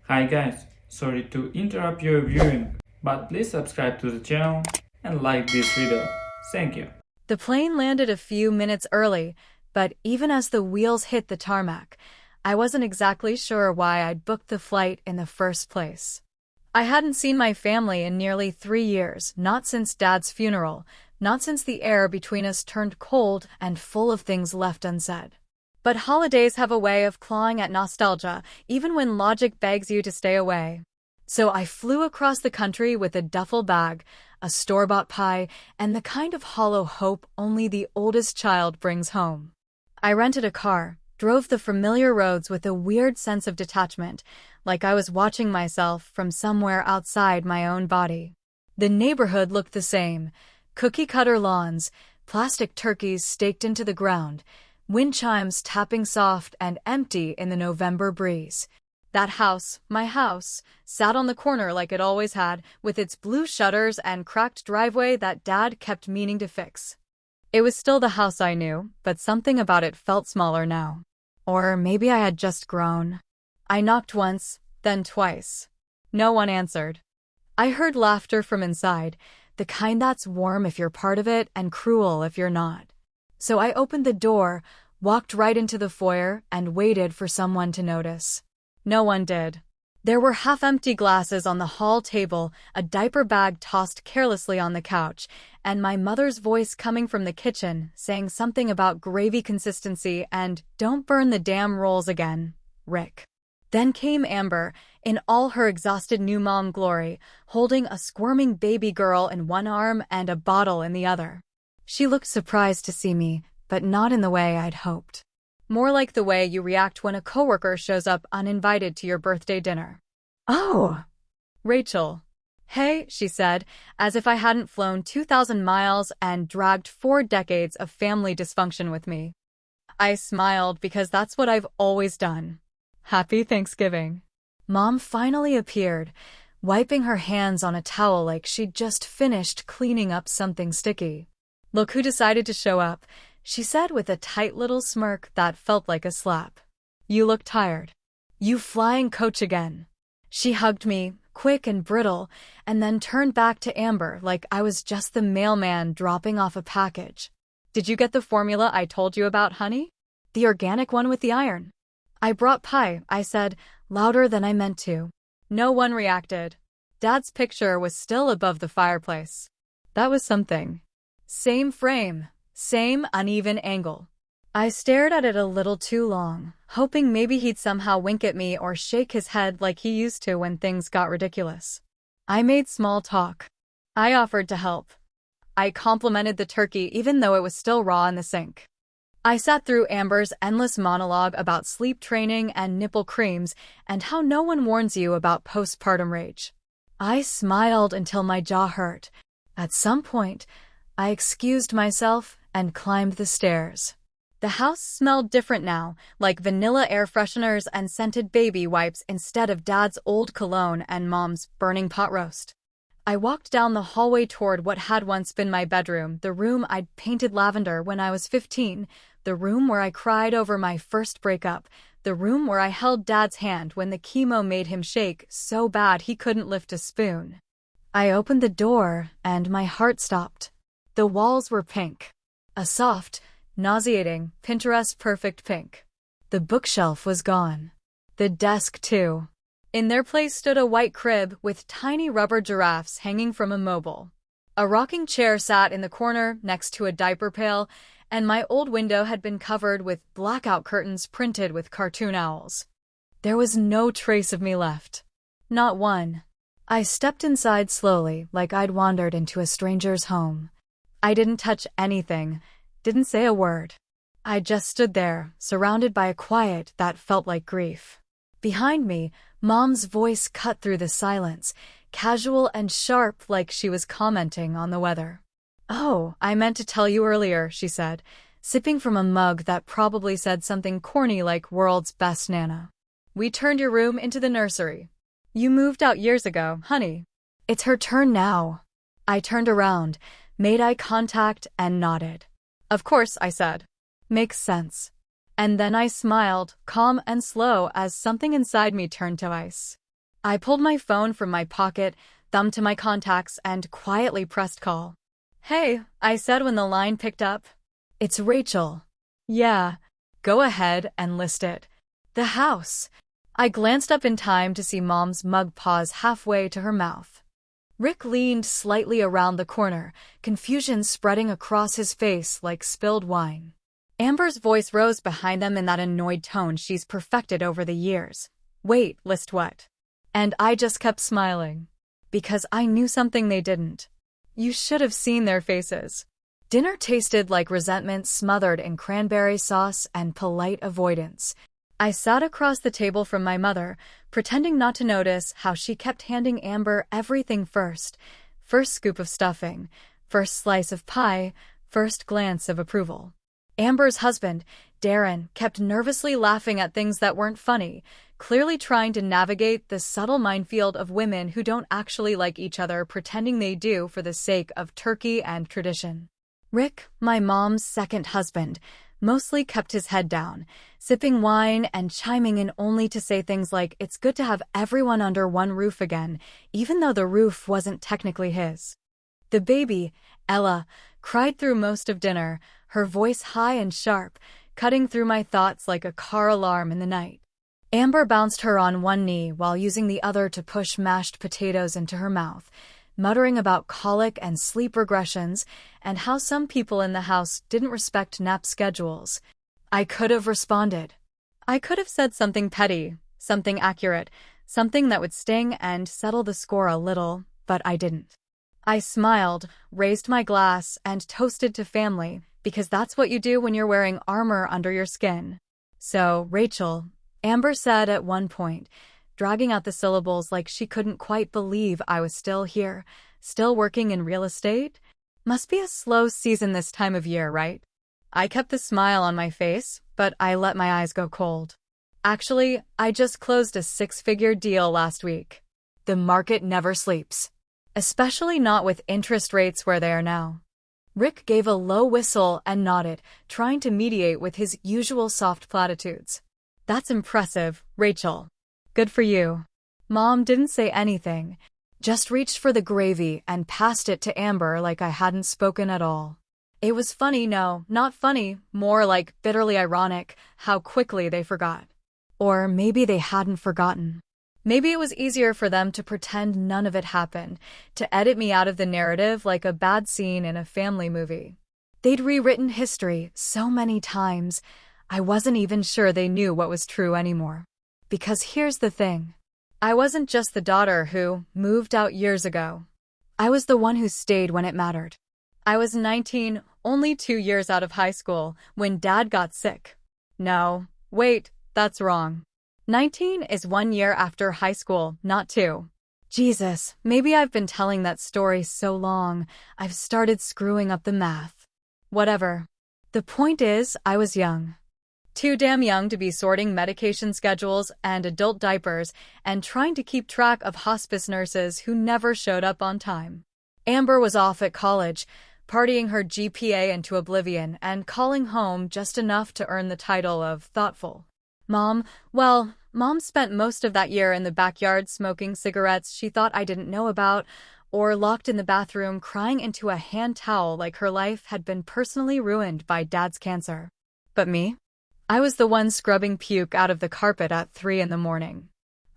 Hi guys, sorry to interrupt your viewing, but please subscribe to the channel and like this video. Thank you. The plane landed a few minutes early, but even as the wheels hit the tarmac, I wasn't exactly sure why I'd booked the flight in the first place. I hadn't seen my family in nearly 3 years, not since Dad's funeral, not since the air between us turned cold and full of things left unsaid. But holidays have a way of clawing at nostalgia, even when logic begs you to stay away. So I flew across the country with a duffel bag, a store-bought pie, and the kind of hollow hope only the oldest child brings home. I rented a car, drove the familiar roads with a weird sense of detachment, like I was watching myself from somewhere outside my own body. The neighborhood looked the same: cookie-cutter lawns, plastic turkeys staked into the ground, wind chimes tapping soft and empty in the November breeze. That house, my house, sat on the corner like it always had, with its blue shutters and cracked driveway that Dad kept meaning to fix. It was still the house I knew, but something about it felt smaller now. Or maybe I had just grown. I knocked once, then twice. No one answered. I heard laughter from inside, the kind that's warm if you're part of it and cruel if you're not. So I opened the door, walked right into the foyer, and waited for someone to notice. No one did. There were half-empty glasses on the hall table, a diaper bag tossed carelessly on the couch, and my mother's voice coming from the kitchen, saying something about gravy consistency and "don't burn the damn rolls again, Rick." Then came Amber, in all her exhausted new mom glory, holding a squirming baby girl in one arm and a bottle in the other. She looked surprised to see me, but not in the way I'd hoped. More like the way you react when a coworker shows up uninvited to your birthday dinner. "Oh, Rachel." "Hey," she said, as if I hadn't flown 2,000 miles and dragged 4 decades of family dysfunction with me. I smiled because that's what I've always done. "Happy Thanksgiving." Mom finally appeared, wiping her hands on a towel like she'd just finished cleaning up something sticky. "Look who decided to show up," she said with a tight little smirk that felt like a slap. "You look tired. You flying coach again." She hugged me, quick and brittle, and then turned back to Amber like I was just the mailman dropping off a package. "Did you get the formula I told you about, honey? The organic one with the iron?" "I brought pie," I said, louder than I meant to. No one reacted. Dad's picture was still above the fireplace. That was something. Same frame, same uneven angle. I stared at it a little too long, hoping maybe he'd somehow wink at me or shake his head like he used to when things got ridiculous. I made small talk. I offered to help. I complimented the turkey even though it was still raw in the sink. I sat through Amber's endless monologue about sleep training and nipple creams and how no one warns you about postpartum rage. I smiled until my jaw hurt. At some point, I excused myself and climbed the stairs. The house smelled different now, like vanilla air fresheners and scented baby wipes instead of Dad's old cologne and Mom's burning pot roast. I walked down the hallway toward what had once been my bedroom, the room I'd painted lavender when I was 15, the room where I cried over my first breakup, the room where I held Dad's hand when the chemo made him shake so bad he couldn't lift a spoon. I opened the door, and my heart stopped. The walls were pink. A soft, nauseating, Pinterest-perfect pink. The bookshelf was gone. The desk, too. In their place stood a white crib with tiny rubber giraffes hanging from a mobile. A rocking chair sat in the corner next to a diaper pail, and my old window had been covered with blackout curtains printed with cartoon owls. There was no trace of me left. Not one. I stepped inside slowly, like I'd wandered into a stranger's home. I didn't touch anything, didn't say a word. I just stood there, surrounded by a quiet that felt like grief. Behind me, Mom's voice cut through the silence, casual and sharp like she was commenting on the weather. "Oh, I meant to tell you earlier," she said, sipping from a mug that probably said something corny like "World's Best Nana." "We turned your room into the nursery. You moved out years ago, honey." "It's her turn now." I turned around, made eye contact, and nodded. "Of course," I said. "Makes sense." And then I smiled, calm and slow, as something inside me turned to ice. I pulled my phone from my pocket, thumbed to my contacts, and quietly pressed call. "Hey," I said when the line picked up. "It's Rachel." "Yeah." "Go ahead and list it." "The house." I glanced up in time to see Mom's mug pause halfway to her mouth. Rick leaned slightly around the corner, confusion spreading across his face like spilled wine. Amber's voice rose behind them in that annoyed tone she's perfected over the years. "Wait, list what?" And I just kept smiling. Because I knew something they didn't. You should have seen their faces. Dinner tasted like resentment smothered in cranberry sauce and polite avoidance. I sat across the table from my mother, pretending not to notice how she kept handing Amber everything first. First scoop of stuffing, first slice of pie, first glance of approval. Amber's husband, Darren, kept nervously laughing at things that weren't funny, clearly trying to navigate the subtle minefield of women who don't actually like each other pretending they do for the sake of turkey and tradition. Rick, my mom's second husband, mostly kept his head down, sipping wine and chiming in only to say things like it's good to have everyone under one roof again, even though the roof wasn't technically his. The baby, Ella, cried through most of dinner, her voice high and sharp, cutting through my thoughts like a car alarm in the night. Amber bounced her on one knee while using the other to push mashed potatoes into her mouth, muttering about colic and sleep regressions and how some people in the house didn't respect nap schedules. I could have responded. I could have said something petty, something accurate, something that would sting and settle the score a little, but I didn't. I smiled, raised my glass, and toasted to family, because that's what you do when you're wearing armor under your skin. "So, Rachel," Amber said at one point, dragging out the syllables like she couldn't quite believe I was still here, still working in real estate. "Must be a slow season this time of year, right?" I kept the smile on my face, but I let my eyes go cold. "Actually, I just closed a 6-figure deal last week. The market never sleeps. Especially not with interest rates where they are now." Rick gave a low whistle and nodded, trying to mediate with his usual soft platitudes. "That's impressive, Rachel. Good for you." Mom didn't say anything, just reached for the gravy and passed it to Amber like I hadn't spoken at all. It was funny, no, not funny, more like bitterly ironic, how quickly they forgot. Or maybe they hadn't forgotten. Maybe it was easier for them to pretend none of it happened, to edit me out of the narrative like a bad scene in a family movie. They'd rewritten history so many times, I wasn't even sure they knew what was true anymore. Because here's the thing. I wasn't just the daughter who moved out years ago. I was the one who stayed when it mattered. I was 19, only 2 years out of high school, when Dad got sick. No, wait, that's wrong. 19 is 1 year after high school, not 2. Jesus, maybe I've been telling that story so long, I've started screwing up the math. Whatever. The point is, I was young. Too damn young to be sorting medication schedules and adult diapers and trying to keep track of hospice nurses who never showed up on time. Amber was off at college, partying her GPA into oblivion and calling home just enough to earn the title of thoughtful. Mom spent most of that year in the backyard smoking cigarettes she thought I didn't know about, or locked in the bathroom crying into a hand towel like her life had been personally ruined by Dad's cancer. But me? I was the one scrubbing puke out of the carpet at 3 in the morning.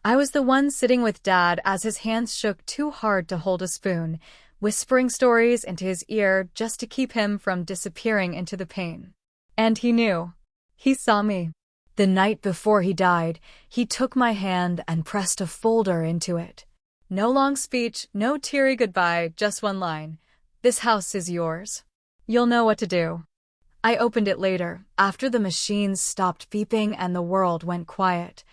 I was the one sitting with Dad as his hands shook too hard to hold a spoon, whispering stories into his ear just to keep him from disappearing into the pain. And he knew. He saw me. The night before he died, he took my hand and pressed a folder into it. No long speech, no teary goodbye, just one line. "This house is yours. You'll know what to do." I opened it later, after the machines stopped beeping and the world went quiet.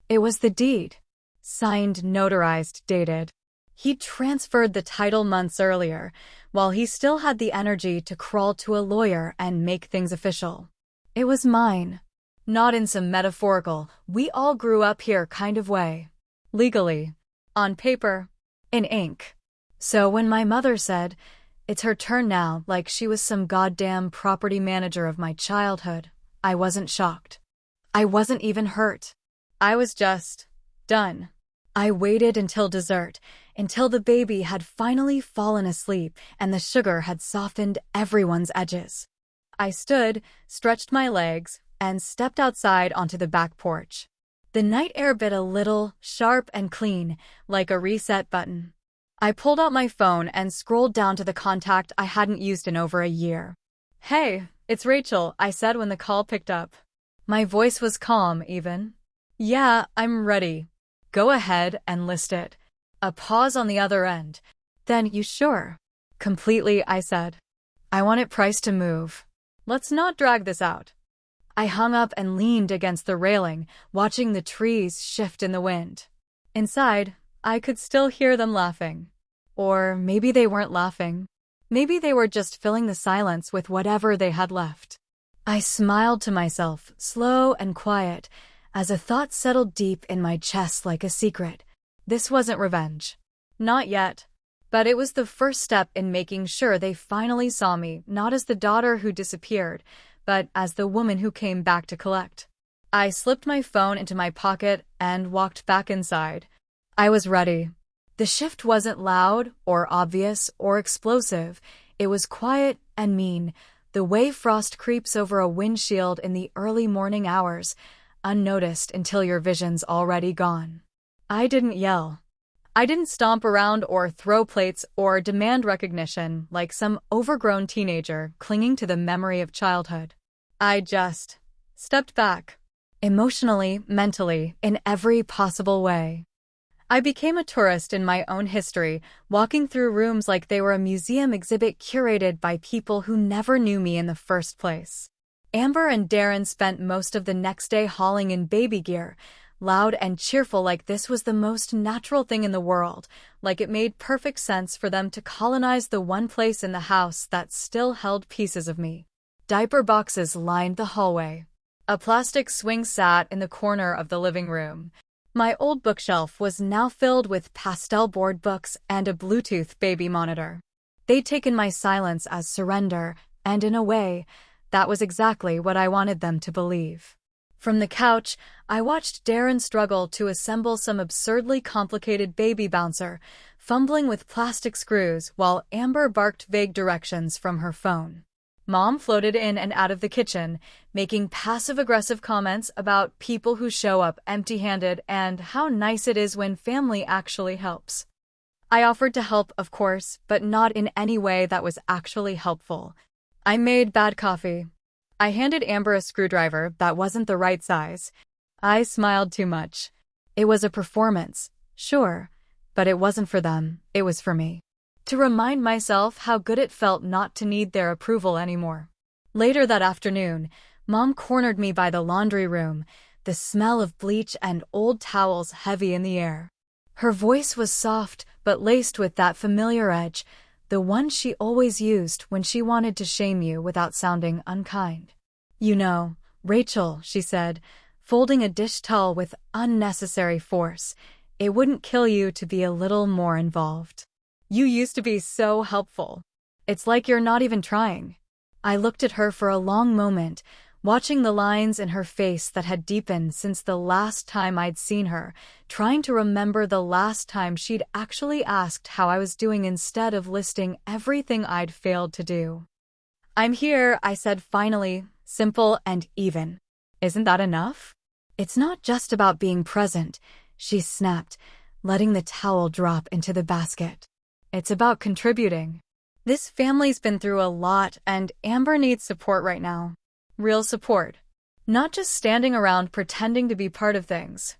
It was the deed. Signed, notarized, dated. He'd transferred the title months earlier, while he still had the energy to crawl to a lawyer and make things official. It was mine. Not in some metaphorical, we all grew up here kind of way. Legally. On paper. In ink. So when my mother said, "It's her turn now," like she was some goddamn property manager of my childhood, I wasn't shocked. I wasn't even hurt. I was just done. I waited until dessert, until the baby had finally fallen asleep and the sugar had softened everyone's edges. I stood, stretched my legs, and stepped outside onto the back porch. The night air bit a little, sharp and clean, like a reset button. I pulled out my phone and scrolled down to the contact I hadn't used in over a year. "Hey, it's Rachel," I said when the call picked up. My voice was calm, even. "Yeah, I'm ready. Go ahead and list it." A pause on the other end. "Then, you sure?" "Completely," I said. "I want it priced to move. Let's not drag this out." I hung up and leaned against the railing, watching the trees shift in the wind. Inside, I could still hear them laughing. Or maybe they weren't laughing. Maybe they were just filling the silence with whatever they had left. I smiled to myself, slow and quiet, as a thought settled deep in my chest like a secret. This wasn't revenge. Not yet. But it was the first step in making sure they finally saw me, not as the daughter who disappeared, but as the woman who came back to collect. I slipped my phone into my pocket and walked back inside. I was ready. The shift wasn't loud or obvious or explosive. It was quiet and mean, the way frost creeps over a windshield in the early morning hours, unnoticed until your vision's already gone. I didn't yell. I didn't stomp around or throw plates or demand recognition like some overgrown teenager clinging to the memory of childhood. I just stepped back. Emotionally, mentally, in every possible way. I became a tourist in my own history, walking through rooms like they were a museum exhibit curated by people who never knew me in the first place. Amber and Darren spent most of the next day hauling in baby gear, loud and cheerful like this was the most natural thing in the world, like it made perfect sense for them to colonize the one place in the house that still held pieces of me. Diaper boxes lined the hallway. A plastic swing sat in the corner of the living room. My old bookshelf was now filled with pastel board books and a Bluetooth baby monitor. They'd taken my silence as surrender, and in a way, that was exactly what I wanted them to believe. From the couch, I watched Darren struggle to assemble some absurdly complicated baby bouncer, fumbling with plastic screws while Amber barked vague directions from her phone. Mom floated in and out of the kitchen, making passive-aggressive comments about people who show up empty-handed and how nice it is when family actually helps. I offered to help, of course, but not in any way that was actually helpful. I made bad coffee. I handed Amber a screwdriver that wasn't the right size. I smiled too much. It was a performance, sure, but it wasn't for them, it was for me. To remind myself how good it felt not to need their approval anymore. Later that afternoon, Mom cornered me by the laundry room, the smell of bleach and old towels heavy in the air. Her voice was soft but laced with that familiar edge, the one she always used when she wanted to shame you without sounding unkind. "You know, Rachel," she said, folding a dish towel with unnecessary force, "it wouldn't kill you to be a little more involved. You used to be so helpful. It's like you're not even trying." I looked at her for a long moment, watching the lines in her face that had deepened since the last time I'd seen her, trying to remember the last time she'd actually asked how I was doing instead of listing everything I'd failed to do. "I'm here," I said finally, simple and even. "Isn't that enough?" "It's not just about being present," she snapped, letting the towel drop into the basket. "It's about contributing. This family's been through a lot and Amber needs support right now. Real support. Not just standing around pretending to be part of things."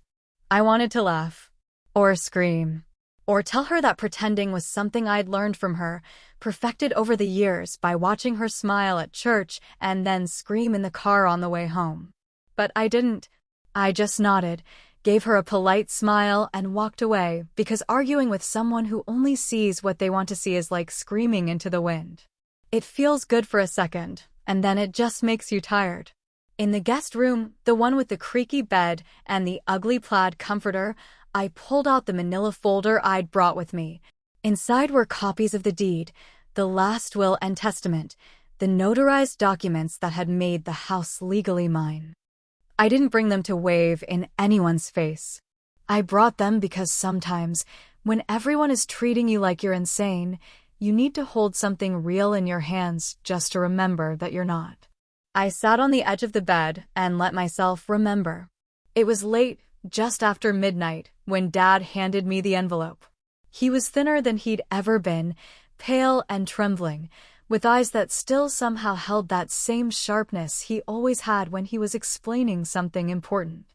I wanted to laugh. Or scream. Or tell her that pretending was something I'd learned from her, perfected over the years by watching her smile at church and then scream in the car on the way home. But I didn't. I just nodded, gave her a polite smile and walked away because arguing with someone who only sees what they want to see is like screaming into the wind. It feels good for a second, and then it just makes you tired. In the guest room, the one with the creaky bed and the ugly plaid comforter, I pulled out the manila folder I'd brought with me. Inside were copies of the deed, the last will and testament, the notarized documents that had made the house legally mine. I didn't bring them to wave in anyone's face. I brought them because sometimes, when everyone is treating you like you're insane, you need to hold something real in your hands just to remember that you're not. I sat on the edge of the bed and let myself remember. It was late, just after midnight, when Dad handed me the envelope. He was thinner than he'd ever been, pale and trembling, with eyes that still somehow held that same sharpness he always had when he was explaining something important.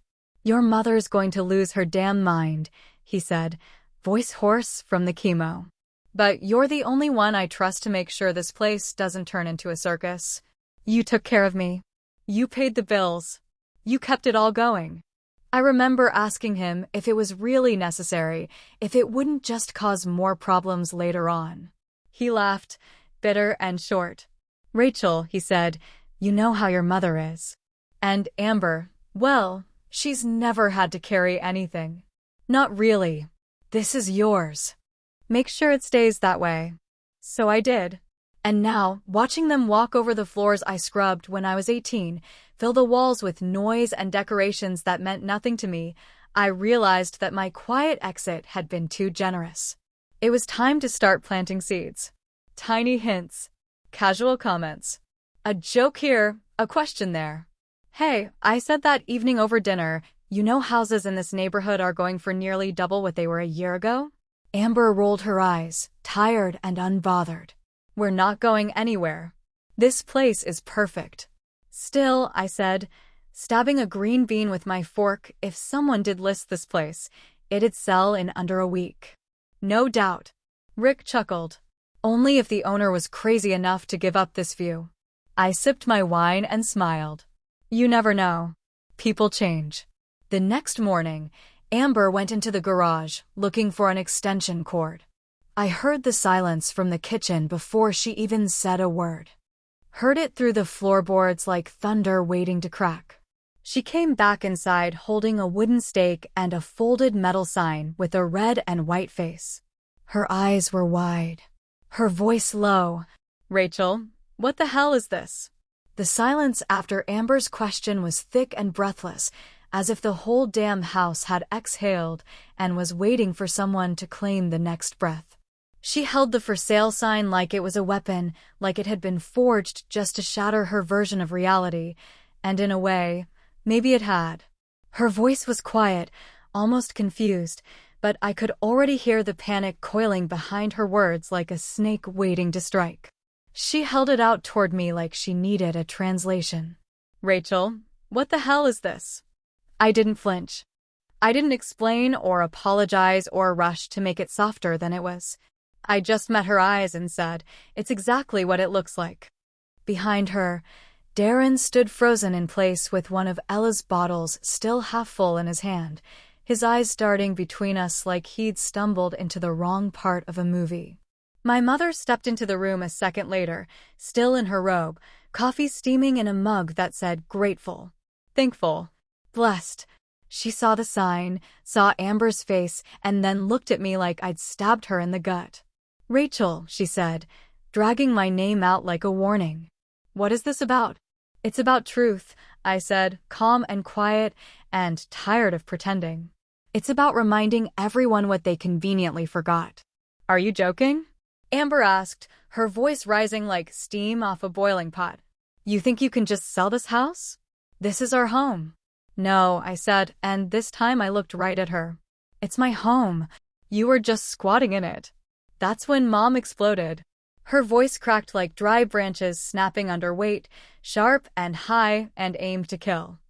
"Your mother's going to lose her damn mind," he said, voice hoarse from the chemo. "But you're the only one I trust to make sure this place doesn't turn into a circus. You took care of me. You paid the bills. You kept it all going." I remember asking him if it was really necessary, if it wouldn't just cause more problems later on. He laughed, bitter and short. "Rachel," he said, "you know how your mother is. And Amber, well, she's never had to carry anything. Not really. This is yours. Make sure it stays that way." So I did. And now, watching them walk over the floors I scrubbed when I was 18, fill the walls with noise and decorations that meant nothing to me, I realized that my quiet exit had been too generous. It was time to start planting seeds. Tiny hints, casual comments, a joke here, a question there. "Hey, I said that evening over dinner, you know houses in this neighborhood are going for nearly double what they were a year ago?" Amber rolled her eyes, tired and unbothered. "We're not going anywhere. This place is perfect." "Still," I said, stabbing a green bean with my fork, "if someone did list this place, it'd sell in under a week." "No doubt." Rick chuckled. "Only if the owner was crazy enough to give up this view." I sipped my wine and smiled. You never know. People change. The next morning, Amber went into the garage, looking for an extension cord. I heard the silence from the kitchen before she even said a word. Heard it through the floorboards like thunder waiting to crack. She came back inside holding a wooden stake and a folded metal sign with a red and white face. Her eyes were wide. Her voice low. "Rachel, what the hell is this?" The silence after Amber's question was thick and breathless, as if the whole damn house had exhaled and was waiting for someone to claim the next breath. She held the for sale sign like it was a weapon, like it had been forged just to shatter her version of reality, and in a way, maybe it had. Her voice was quiet, almost confused, but I could already hear the panic coiling behind her words like a snake waiting to strike. She held it out toward me like she needed a translation. "Rachel, what the hell is this?" I didn't flinch. I didn't explain or apologize or rush to make it softer than it was. I just met her eyes and said, "It's exactly what it looks like." Behind her, Darren stood frozen in place with one of Ella's bottles still half full in his hand, his eyes darting between us like he'd stumbled into the wrong part of a movie. My mother stepped into the room a second later, still in her robe, coffee steaming in a mug that said grateful, thankful, blessed. She saw the sign, saw Amber's face, and then looked at me like I'd stabbed her in the gut. "Rachel," she said, dragging my name out like a warning. "What is this about?" "It's about truth," I said, calm and quiet, and tired of pretending. "It's about reminding everyone what they conveniently forgot." "Are you joking?" Amber asked, her voice rising like steam off a boiling pot. "You think you can just sell this house? This is our home." "No," I said, and this time I looked right at her. "It's my home. You were just squatting in it." That's when Mom exploded. Her voice cracked like dry branches snapping under weight, sharp and high and aimed to kill.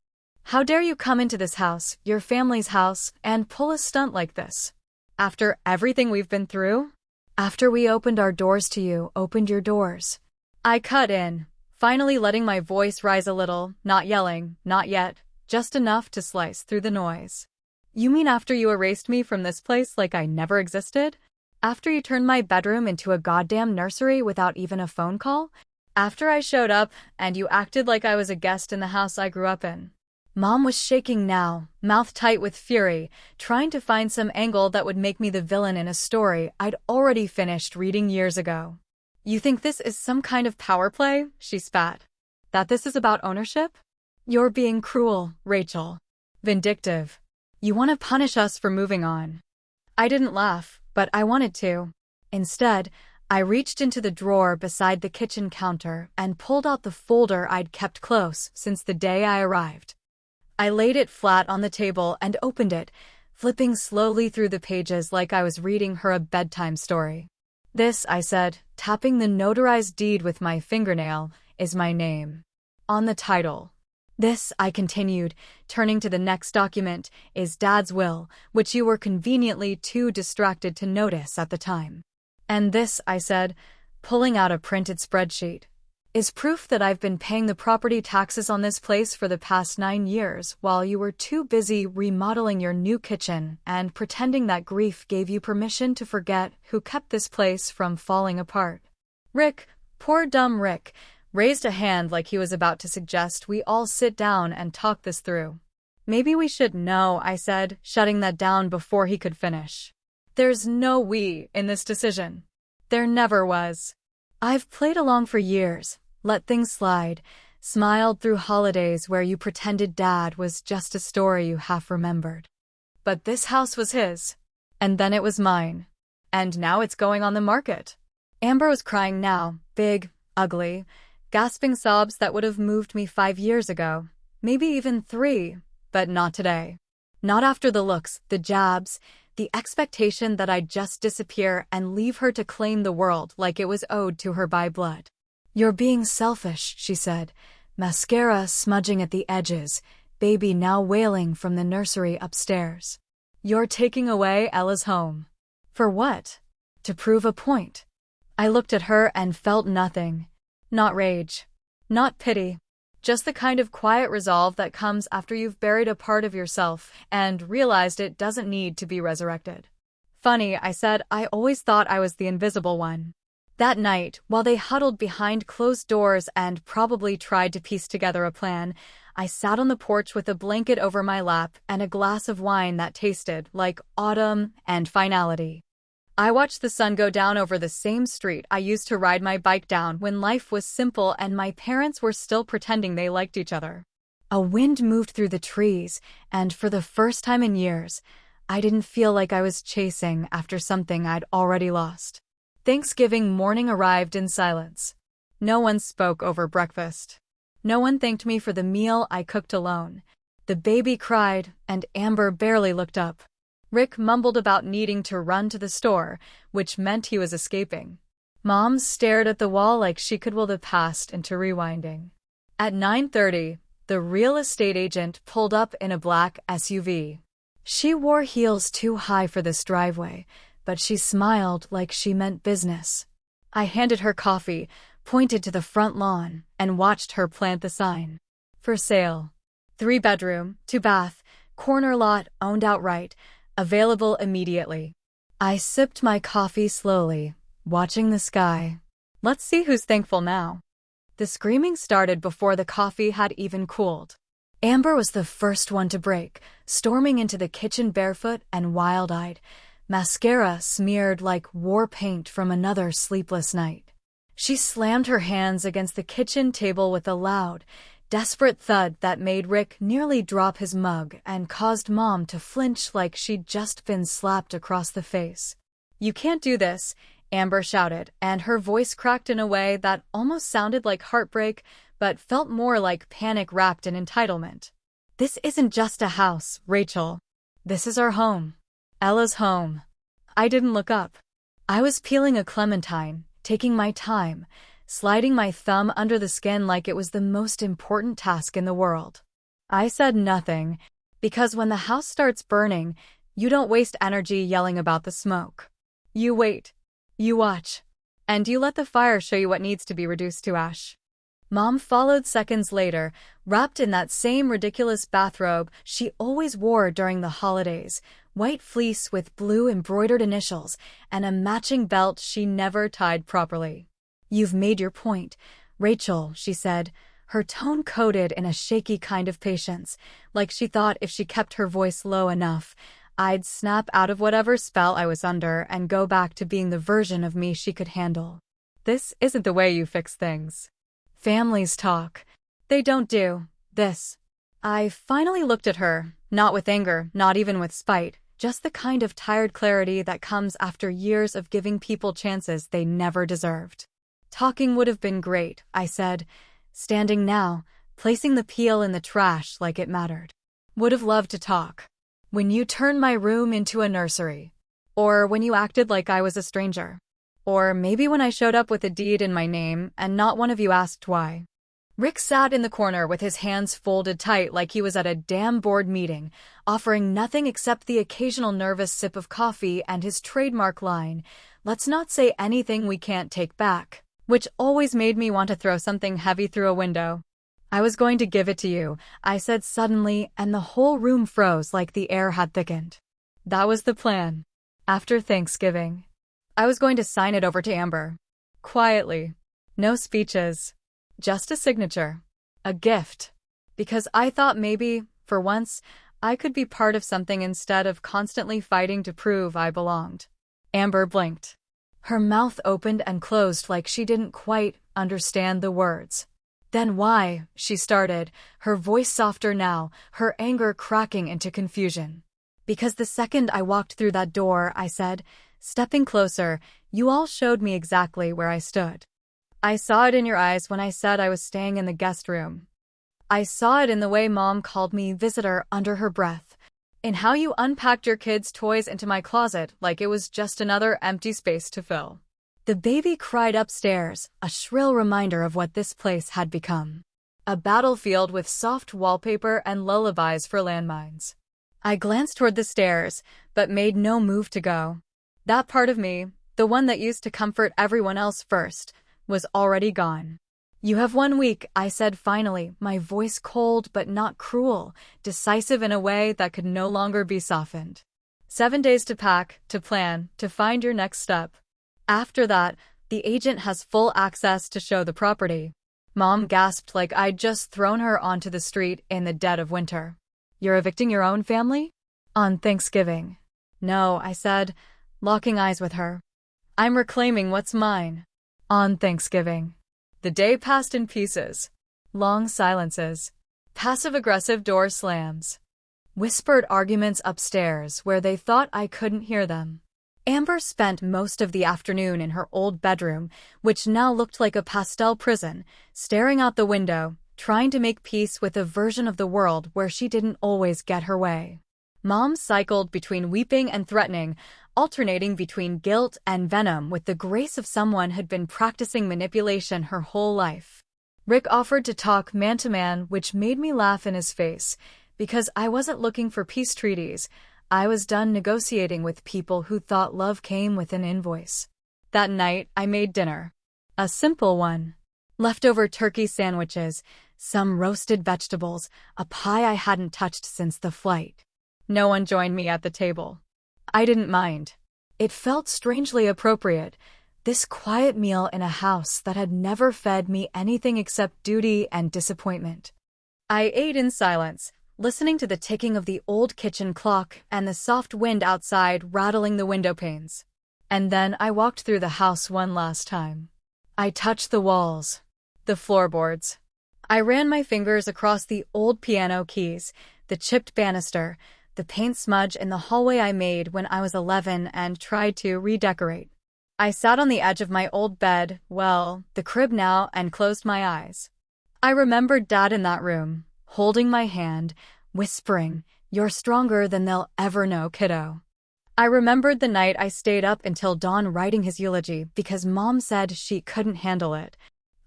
"How dare you come into this house, your family's house, and pull a stunt like this? After everything we've been through? After we opened our doors to you, opened your doors." I cut in, finally letting my voice rise a little, not yelling, not yet, just enough to slice through the noise. "You mean after you erased me from this place like I never existed? After you turned my bedroom into a goddamn nursery without even a phone call? After I showed up and you acted like I was a guest in the house I grew up in?" Mom was shaking now, mouth tight with fury, trying to find some angle that would make me the villain in a story I'd already finished reading years ago. "You think this is some kind of power play?" she spat. "That this is about ownership? You're being cruel, Rachel. Vindictive. You want to punish us for moving on." I didn't laugh, but I wanted to. Instead, I reached into the drawer beside the kitchen counter and pulled out the folder I'd kept close since the day I arrived. I laid it flat on the table and opened it, flipping slowly through the pages like I was reading her a bedtime story. "This," I said, tapping the notarized deed with my fingernail, "is my name. On the title. This," I continued, turning to the next document, "is Dad's will, which you were conveniently too distracted to notice at the time. And this," I said, pulling out a printed spreadsheet, "is proof that I've been paying the property taxes on this place for the past 9 years while you were too busy remodeling your new kitchen and pretending that grief gave you permission to forget who kept this place from falling apart." Rick, poor dumb Rick, raised a hand like he was about to suggest we all sit down and talk this through. "Maybe we should know," I said, shutting that down before he could finish. "There's no we in this decision. There never was. I've played along for years, let things slide, smiled through holidays where you pretended Dad was just a story you half remembered. But this house was his. And then it was mine. And now it's going on the market." Amber was crying now, big, ugly, gasping sobs that would have moved me 5 years ago, maybe even 3, but not today. Not after the looks, the jabs, the expectation that I'd just disappear and leave her to claim the world like it was owed to her by blood. "You're being selfish," she said, mascara smudging at the edges, baby now wailing from the nursery upstairs. "You're taking away Ella's home. For what? To prove a point." I looked at her and felt nothing. Not rage. Not pity. Just the kind of quiet resolve that comes after you've buried a part of yourself and realized it doesn't need to be resurrected. "Funny," I said, "I always thought I was the invisible one." That night, while they huddled behind closed doors and probably tried to piece together a plan, I sat on the porch with a blanket over my lap and a glass of wine that tasted like autumn and finality. I watched the sun go down over the same street I used to ride my bike down when life was simple and my parents were still pretending they liked each other. A wind moved through the trees, and for the first time in years, I didn't feel like I was chasing after something I'd already lost. Thanksgiving morning arrived in silence. No one spoke over breakfast. No one thanked me for the meal I cooked alone. The baby cried, and Amber barely looked up. Rick mumbled about needing to run to the store, which meant he was escaping. Mom stared at the wall like she could will the past into rewinding. At 9:30, the real estate agent pulled up in a black SUV. She wore heels too high for this driveway, but she smiled like she meant business. I handed her coffee, pointed to the front lawn, and watched her plant the sign. "For sale. 3-bedroom, 2-bath, corner lot owned outright. Available immediately." I sipped my coffee slowly, watching the sky. Let's see who's thankful now. The screaming started before the coffee had even cooled. Amber was the first one to break, storming into the kitchen barefoot and wild-eyed, mascara smeared like war paint from another sleepless night. She slammed her hands against the kitchen table with a loud, desperate thud that made Rick nearly drop his mug and caused Mom to flinch like she'd just been slapped across the face. "You can't do this," Amber shouted, and her voice cracked in a way that almost sounded like heartbreak but felt more like panic wrapped in entitlement. "This isn't just a house, Rachel. This is our home. Ella's home." I didn't look up. I was peeling a clementine, taking my time, sliding my thumb under the skin like it was the most important task in the world. I said nothing, because when the house starts burning, you don't waste energy yelling about the smoke. You wait, you watch, and you let the fire show you what needs to be reduced to ash. Mom followed seconds later, wrapped in that same ridiculous bathrobe she always wore during the holidays, white fleece with blue embroidered initials, and a matching belt she never tied properly. "You've made your point, Rachel," she said, her tone coated in a shaky kind of patience, like she thought if she kept her voice low enough, I'd snap out of whatever spell I was under and go back to being the version of me she could handle. "This isn't the way you fix things. Families talk. They don't do this." I finally looked at her, Not with anger, not even with spite, just the kind of tired clarity that comes after years of giving people chances they never deserved. Talking would have been great, I said, standing now, placing the peel in the trash like it mattered. Would have loved to talk. When you turned my room into a nursery. Or when you acted like I was a stranger. Or maybe when I showed up with a deed in my name and not one of you asked why. Rick sat in the corner with his hands folded tight like he was at a damn board meeting, offering nothing except the occasional nervous sip of coffee and his trademark line, "Let's not say anything we can't take back," which always made me want to throw something heavy through a window. "I was going to give it to you," I said suddenly, and the whole room froze like the air had thickened. That was the plan. After Thanksgiving, I was going to sign it over to Amber. Quietly. No speeches. Just a signature. A gift. Because I thought maybe, for once, I could be part of something instead of constantly fighting to prove I belonged. Amber blinked. Her mouth opened and closed like she didn't quite understand the words. "Then why?" she started, her voice softer now, her anger cracking into confusion. "Because the second I walked through that door," I said, stepping closer, "you all showed me exactly where I stood. I saw it in your eyes when I said I was staying in the guest room. I saw it in the way Mom called me visitor under her breath, in how you unpacked your kids' toys into my closet like it was just another empty space to fill." The baby cried upstairs, a shrill reminder of what this place had become. A battlefield with soft wallpaper and lullabies for landmines. I glanced toward the stairs, but made no move to go. That part of me, the one that used to comfort everyone else first, was already gone. "You have 1 week," I said finally, my voice cold but not cruel, decisive in a way that could no longer be softened. 7 days to pack, to plan, to find your next step. After that, the agent has full access to show the property. Mom gasped like I'd just thrown her onto the street in the dead of winter. "You're evicting your own family? On Thanksgiving?" "No," I said, locking eyes with her. "I'm reclaiming what's mine. On Thanksgiving." The day passed in pieces. Long silences. Passive-aggressive door slams. Whispered arguments upstairs where they thought I couldn't hear them. Amber spent most of the afternoon in her old bedroom, which now looked like a pastel prison, staring out the window, trying to make peace with a version of the world where she didn't always get her way. Mom cycled between weeping and threatening, alternating between guilt and venom with the grace of someone who'd been practicing manipulation her whole life. Rick offered to talk man-to-man, which made me laugh in his face, because I wasn't looking for peace treaties. I was done negotiating with people who thought love came with an invoice. That night, I made dinner. A simple one. Leftover turkey sandwiches, some roasted vegetables, a pie I hadn't touched since the flight. No one joined me at the table. I didn't mind. It felt strangely appropriate, this quiet meal in a house that had never fed me anything except duty and disappointment. I ate in silence, listening to the ticking of the old kitchen clock and the soft wind outside rattling the window panes. And then I walked through the house one last time. I touched the walls, the floorboards. I ran my fingers across the old piano keys, the chipped banister, the paint smudge in the hallway I made when I was 11 and tried to redecorate. I sat on the edge of my old bed, well, the crib now, and closed my eyes. I remembered Dad in that room, holding my hand, whispering, "You're stronger than they'll ever know, kiddo." I remembered the night I stayed up until dawn writing his eulogy because Mom said she couldn't handle it.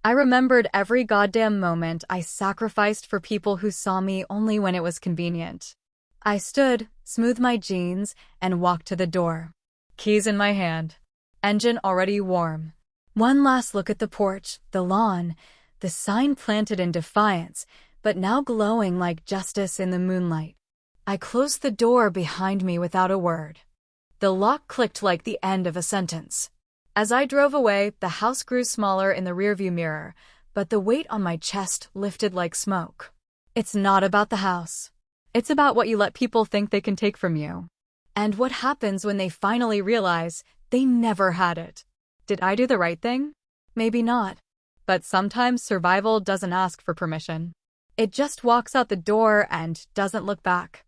I remembered every goddamn moment I sacrificed for people who saw me only when it was convenient. I stood, smoothed my jeans, and walked to the door. Keys in my hand. Engine already warm. One last look at the porch, the lawn, the sign planted in defiance, but now glowing like justice in the moonlight. I closed the door behind me without a word. The lock clicked like the end of a sentence. As I drove away, the house grew smaller in the rearview mirror, but the weight on my chest lifted like smoke. It's not about the house. It's about what you let people think they can take from you. And what happens when they finally realize they never had it. Did I do the right thing? Maybe not. But sometimes survival doesn't ask for permission. It just walks out the door and doesn't look back.